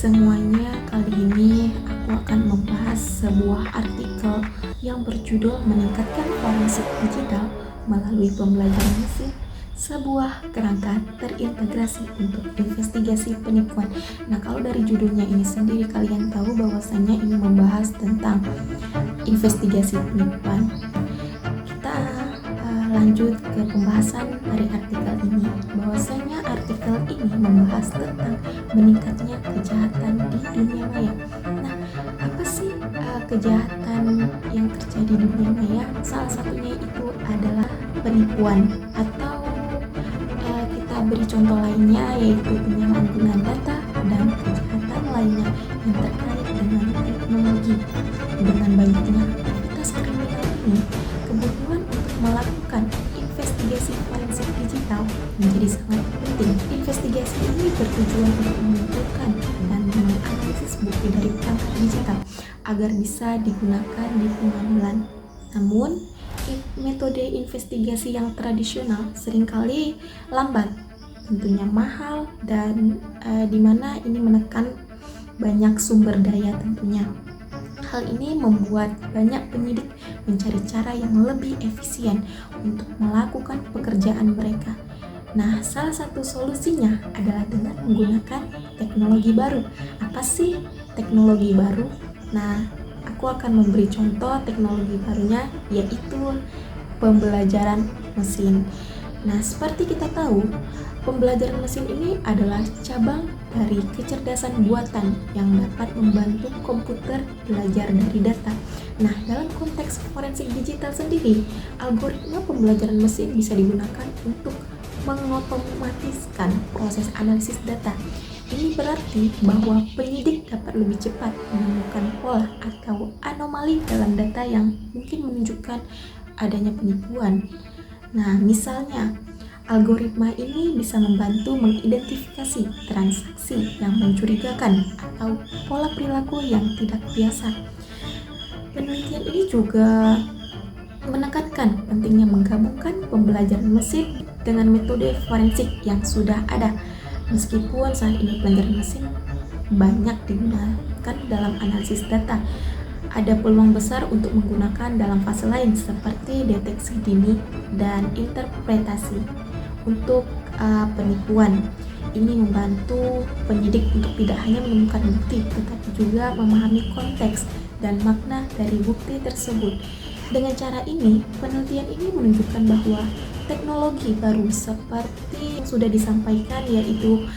semuanya, kali ini aku akan membahas sebuah artikel yang berjudul Meningkatkan Forensik Digital Melalui Pembelajaran Mesin, sebuah kerangka terintegrasi untuk investigasi penipuan. Nah, kalau dari judulnya ini sendiri kalian tahu bahwasannya ini membahas tentang investigasi penipuan. Kita lanjut ke pembahasan dari artikel ini. Bahwasanya artikel ini membahas tentang meningkatnya kejahatan di dunia maya. Nah, apa sih kejahatan yang terjadi di dunia maya? Salah satunya itu adalah penipuan, atau kita beri contoh lainnya yaitu penyalahgunaan data dan kejahatan lainnya yang terkait dengan teknologi. Dengan banyaknya aktivitas kriminal ini, kebutuhan untuk melakukan investigasi forensik digital menjadi sangat penting. Investigasi ini bertujuan untuk mengumpulkan dan menganalisis bukti dari perangkat digital agar bisa digunakan di pengadilan. Namun, metode investigasi yang tradisional seringkali lambat, tentunya mahal, dan di mana ini menekan banyak sumber daya tentunya. Hal ini membuat banyak penyidik mencari cara yang lebih efisien untuk melakukan pekerjaan mereka. Nah, salah satu solusinya adalah dengan menggunakan teknologi baru. Apa sih teknologi baru? Nah, aku akan memberi contoh teknologi barunya, yaitu pembelajaran mesin. Nah, seperti kita tahu, pembelajaran mesin ini adalah cabang dari kecerdasan buatan yang dapat membantu komputer belajar dari data. Nah, dalam konteks forensik digital sendiri, algoritma pembelajaran mesin bisa digunakan untuk mengotomatiskan proses analisis data. Ini berarti bahwa penyidik dapat lebih cepat menemukan pola atau anomali dalam data yang mungkin menunjukkan adanya penipuan. Nah, misalnya, algoritma ini bisa membantu mengidentifikasi transaksi yang mencurigakan atau pola perilaku yang tidak biasa. Penelitian ini juga menekankan pentingnya menggabungkan pembelajaran mesin dengan metode forensik yang sudah ada. Meskipun saat ini pembelajaran mesin banyak digunakan dalam analisis data, ada peluang besar untuk menggunakan dalam fase lain seperti deteksi dini dan interpretasi. Untuk penipuan, ini membantu penyidik untuk tidak hanya menemukan bukti, tetapi juga memahami konteks dan makna dari bukti tersebut. Dengan cara ini, penelitian ini menunjukkan bahwa teknologi baru seperti yang sudah disampaikan, yaitu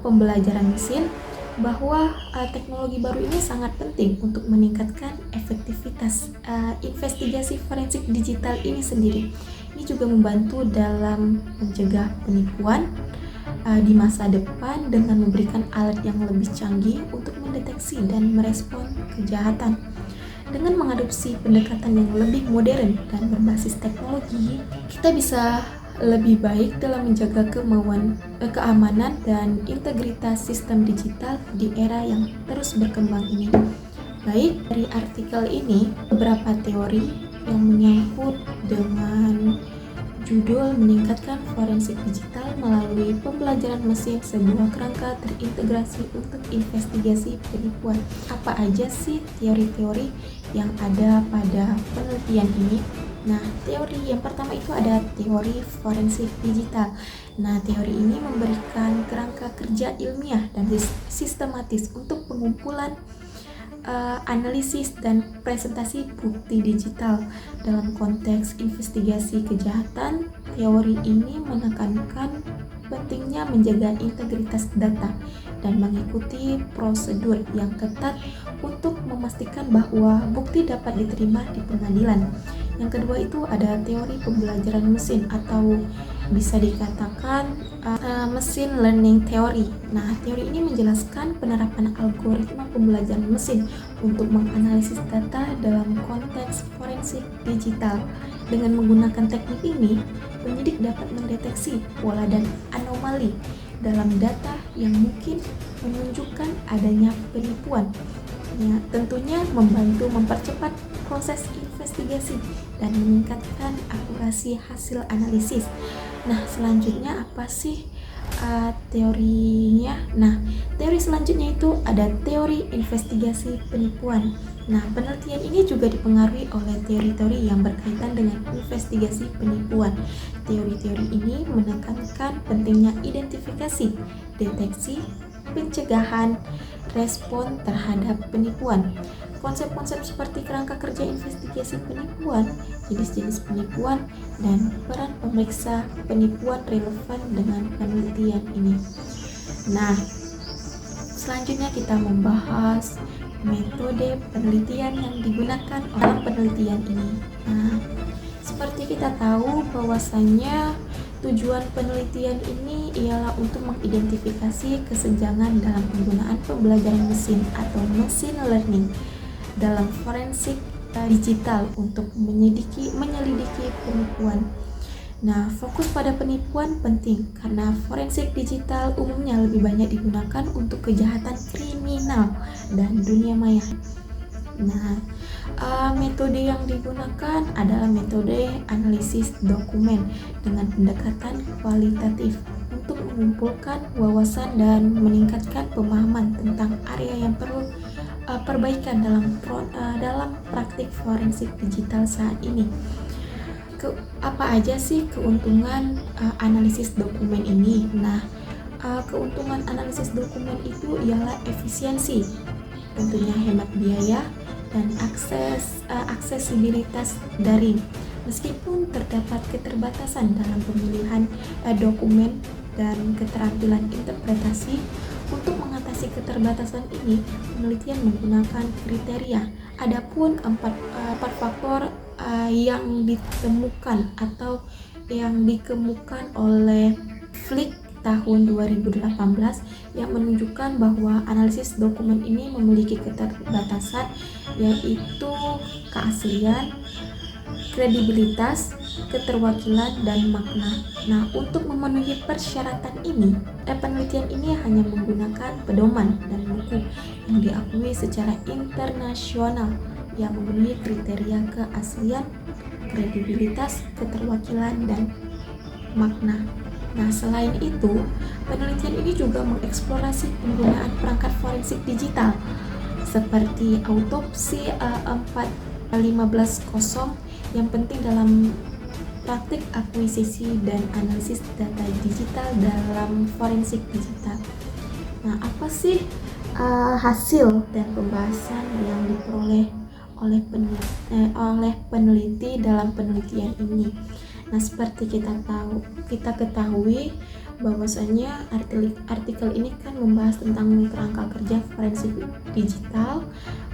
pembelajaran mesin, bahwa teknologi baru ini sangat penting untuk meningkatkan efektivitas investigasi forensik digital ini sendiri. Ini juga membantu dalam mencegah penipuan di masa depan dengan memberikan alat yang lebih canggih untuk mendeteksi dan merespon kejahatan. Dengan mengadopsi pendekatan yang lebih modern dan berbasis teknologi, kita bisa lebih baik dalam menjaga keamanan dan integritas sistem digital di era yang terus berkembang ini. Baik, dari artikel ini beberapa teori yang menyangkut dengan judul Meningkatkan Forensik Digital Melalui Pembelajaran Mesin, sebuah kerangka terintegrasi untuk investigasi penipuan. Apa aja sih teori-teori yang ada pada penelitian ini? Nah, teori yang pertama itu ada teori forensik digital. Nah, teori ini memberikan kerangka kerja ilmiah dan sistematis untuk pengumpulan, analisis, dan presentasi bukti digital. Dalam konteks investigasi kejahatan, teori ini menekankan pentingnya menjaga integritas data dan mengikuti prosedur yang ketat untuk memastikan bahwa bukti dapat diterima di pengadilan. Yang kedua itu ada teori pembelajaran mesin, atau bisa dikatakan machine learning theory. Nah, teori ini menjelaskan penerapan algoritma pembelajaran mesin untuk menganalisis data dalam konteks forensik digital. Dengan menggunakan teknik ini, penyidik dapat mendeteksi pola dan anomali dalam data yang mungkin menunjukkan adanya penipuan. Ya, tentunya membantu mempercepat proses investigasi dan meningkatkan akurasi hasil analisis. Nah, selanjutnya apa sih teorinya. Nah, teori selanjutnya itu ada teori investigasi penipuan. Nah, penelitian ini juga dipengaruhi oleh teori-teori yang berkaitan dengan investigasi penipuan. Teori-teori ini menekankan pentingnya identifikasi, deteksi, pencegahan, respon terhadap penipuan. Konsep-konsep seperti kerangka kerja investigasi penipuan, jenis-jenis penipuan, dan peran pemeriksa penipuan relevan dengan penelitian ini. Nah, selanjutnya kita membahas metode penelitian yang digunakan dalam penelitian ini. Nah, seperti kita tahu bahwasanya tujuan penelitian ini ialah untuk mengidentifikasi kesenjangan dalam penggunaan pembelajaran mesin atau machine learning dalam forensik digital untuk menyelidiki penipuan. Nah, fokus pada penipuan penting karena forensik digital umumnya lebih banyak digunakan untuk kejahatan kriminal dan dunia maya. Nah, metode yang digunakan adalah metode analisis dokumen dengan pendekatan kualitatif untuk mengumpulkan wawasan dan meningkatkan pemahaman tentang area yang perlu perbaikan dalam praktik forensik digital saat ini. Apa aja sih keuntungan analisis dokumen ini? Nah, keuntungan analisis dokumen itu ialah efisiensi, tentunya hemat biaya, dan aksesibilitas daring. Meskipun terdapat keterbatasan dalam pemilihan dokumen dan keterampilan interpretasi, untuk mengatasi keterbatasan ini, penelitian menggunakan kriteria. Adapun empat faktor yang ditemukan atau yang dikemukakan oleh Flick tahun 2018 yang menunjukkan bahwa analisis dokumen ini memiliki keterbatasan, yaitu keaslian, kredibilitas, keterwakilan, dan makna. Nah, untuk memenuhi persyaratan ini, penelitian ini hanya menggunakan pedoman dan buku yang diakui secara internasional yang memenuhi kriteria keaslian, kredibilitas, keterwakilan, dan makna. Nah, selain itu, penelitian ini juga mengeksplorasi penggunaan perangkat forensik digital seperti autopsi 4.15.0 yang penting dalam praktik akuisisi dan analisis data digital dalam forensik digital. Nah, apa sih hasil dan pembahasan yang diperoleh oleh peneliti dalam penelitian ini? Nah, seperti kita ketahui bahwasanya artikel ini kan membahas tentang kerangka kerja forensik digital,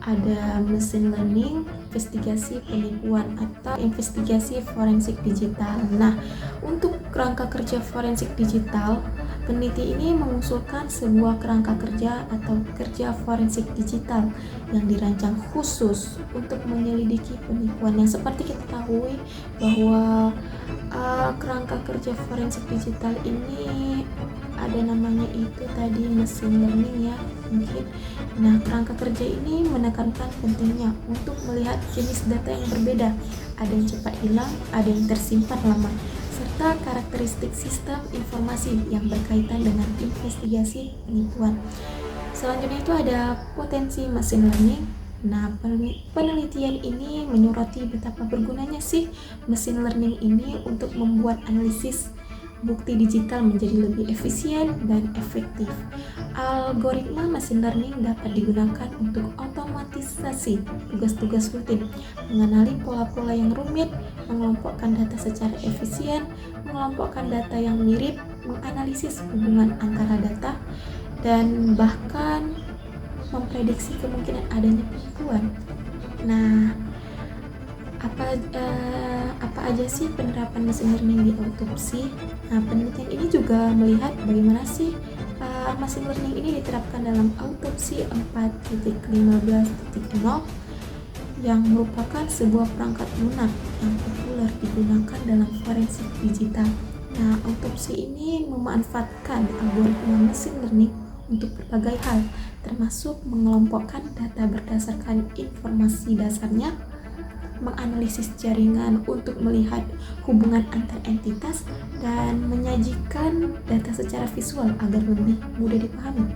ada machine learning, investigasi penipuan atau investigasi forensik digital. Nah, untuk kerangka kerja forensik digital, peneliti ini mengusulkan sebuah kerangka kerja atau kerja forensik digital yang dirancang khusus untuk menyelidiki penipuan. Yang seperti kita ketahui bahwa kerangka kerja forensik digital ini ada namanya itu tadi machine learning ya mungkin. Nah, kerangka kerja ini menekankan pentingnya untuk melihat jenis data yang berbeda, ada yang cepat hilang, ada yang tersimpan lama, serta karakteristik sistem informasi yang berkaitan dengan investigasi penipuan. Selanjutnya itu ada potensi machine learning. Nah, penelitian ini menyoroti betapa bergunanya sih machine learning ini untuk membuat analisis bukti digital menjadi lebih efisien dan efektif. Algoritma machine learning dapat digugakan untuk otomatisasi tugas-tugas rutin, mengenali pola-pola yang rumit, mengelompokkan data secara efisien, mengelompokkan data yang mirip, menganalisis hubungan antara data, dan bahkan memprediksi kemungkinan adanya penipuan. Nah, apa aja sih penerapan machine learning di autopsi? Nah, penelitian ini juga melihat bagaimana sih machine learning ini diterapkan dalam autopsi 4.15.0 yang merupakan sebuah perangkat lunak yang populer digunakan dalam forensik digital. Nah, autopsi ini memanfaatkan algoritma machine learning untuk berbagai hal, termasuk mengelompokkan data berdasarkan informasi dasarnya, menganalisis jaringan untuk melihat hubungan antar entitas, dan menyajikan data secara visual agar lebih mudah dipahami.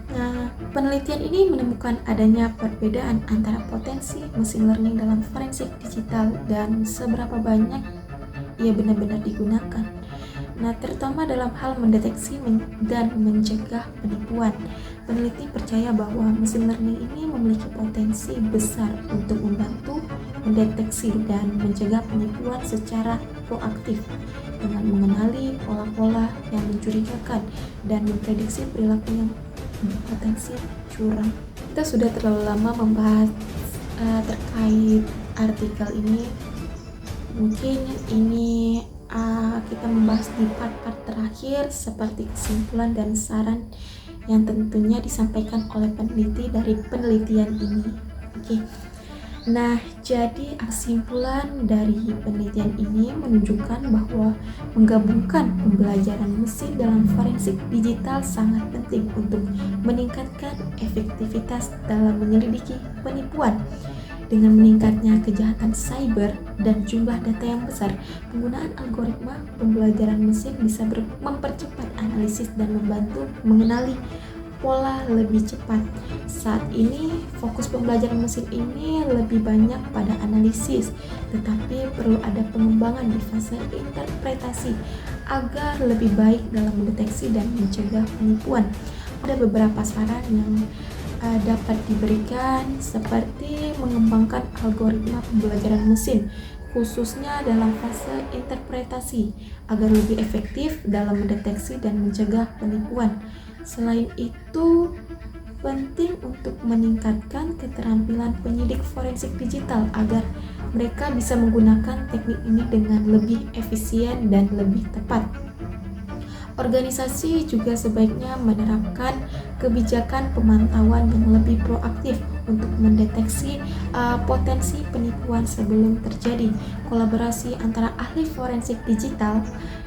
Nah, penelitian ini menemukan adanya perbedaan antara potensi machine learning dalam forensik digital dan seberapa banyak ia benar-benar digunakan. Nah, terutama dalam hal mendeteksi dan mencegah penipuan. Peneliti percaya bahwa mesin learning ini memiliki potensi besar untuk membantu mendeteksi dan mencegah penipuan secara proaktif dengan mengenali pola-pola yang mencurigakan dan memprediksi perilaku yang berpotensi curang. Kita sudah terlalu lama membahas terkait artikel ini. Mungkin ini kita membahas di part-part terakhir seperti kesimpulan dan saran yang tentunya disampaikan oleh peneliti dari penelitian ini. Oke. Nah, jadi kesimpulan dari penelitian ini menunjukkan bahwa menggabungkan pembelajaran mesin dalam forensik digital sangat penting untuk meningkatkan efektivitas dalam menyelidiki penipuan. Dengan meningkatnya kejahatan cyber dan jumlah data yang besar, penggunaan algoritma pembelajaran mesin bisa mempercepat analisis dan membantu mengenali pola lebih cepat. Saat ini, fokus pembelajaran mesin ini lebih banyak pada analisis, tetapi perlu ada pengembangan di fase interpretasi agar lebih baik dalam mendeteksi dan mencegah penipuan. Ada beberapa saran yang dapat diberikan, seperti mengembangkan algoritma pembelajaran mesin khususnya dalam fase interpretasi agar lebih efektif dalam mendeteksi dan mencegah penipuan. Selain itu, penting untuk meningkatkan keterampilan penyidik forensik digital agar mereka bisa menggunakan teknik ini dengan lebih efisien dan lebih tepat. Organisasi juga sebaiknya menerapkan kebijakan pemantauan yang lebih proaktif untuk mendeteksi potensi penipuan sebelum terjadi. Kolaborasi antara ahli forensik digital,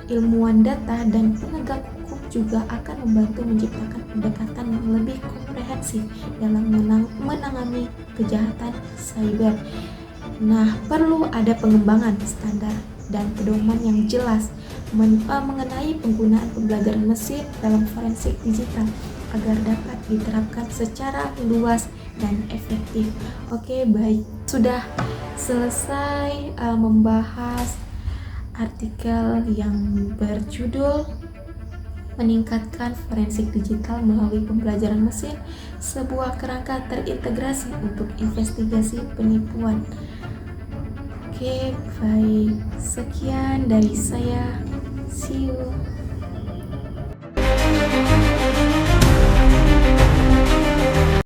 ilmuwan data, dan penegak hukum juga akan membantu menciptakan pendekatan yang lebih komprehensif dalam menangani kejahatan cyber. Nah, perlu ada pengembangan standar dan pedoman yang jelas mengenai penggunaan pembelajaran mesin dalam forensik digital agar dapat diterapkan secara luas dan efektif. Oke, baik. Sudah selesai membahas artikel yang berjudul Meningkatkan Forensik Digital Melalui Pembelajaran Mesin, sebuah kerangka terintegrasi untuk investigasi penipuan. Oke, baik. Sekian dari saya. See you.